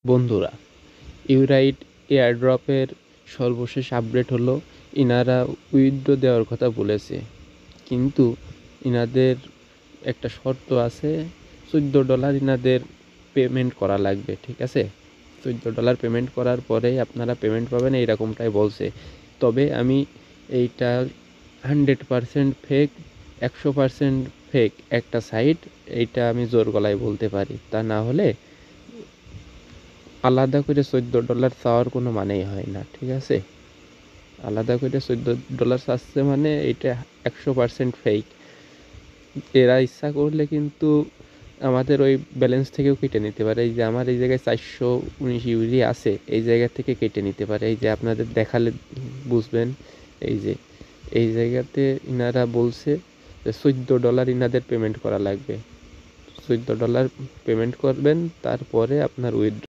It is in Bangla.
বন্ধুরা, ইউরাইট এয়ারড্রপের সর্বশেষ আপডেট হলো ইনারা উইথড্র দেওয়ার কথা বলেছে, কিন্তু ইনাদের একটা শর্ত আছে। $14 ইনাদের পেমেন্ট করা লাগবে, ঠিক আছে? $14 পেমেন্ট করার পরেই আপনারা পেমেন্ট পাবেন, এইরকমটাই বলছে। তবে আমি এইটা 100% ফেক, 100% ফেক একটা সাইট, এইটা আমি জোর গলায় বলতে পারি। তা না হলে আলাদা করে $14 চাওয়ার কোনো মানেই হয় না, ঠিক আছে? আলাদা করে $14 চাচ্ছে মানে এটা 100% ফেক। এরা ইচ্ছা করলে কিন্তু আমাদের ওই ব্যালেন্স থেকেও কেটে নিতে পারে। এই যে আমার এই জায়গায় 419 ইউরি আছে, এই জায়গা থেকে কেটে নিতে পারে। এই যে আপনাদের দেখালে বুঝবেন, এই যে এই জায়গাতে ইনারা বলছে যে $14 ইনাদের পেমেন্ট করা লাগবে। $14 পেমেন্ট করবেন, তারপরে আপনার উইথড্র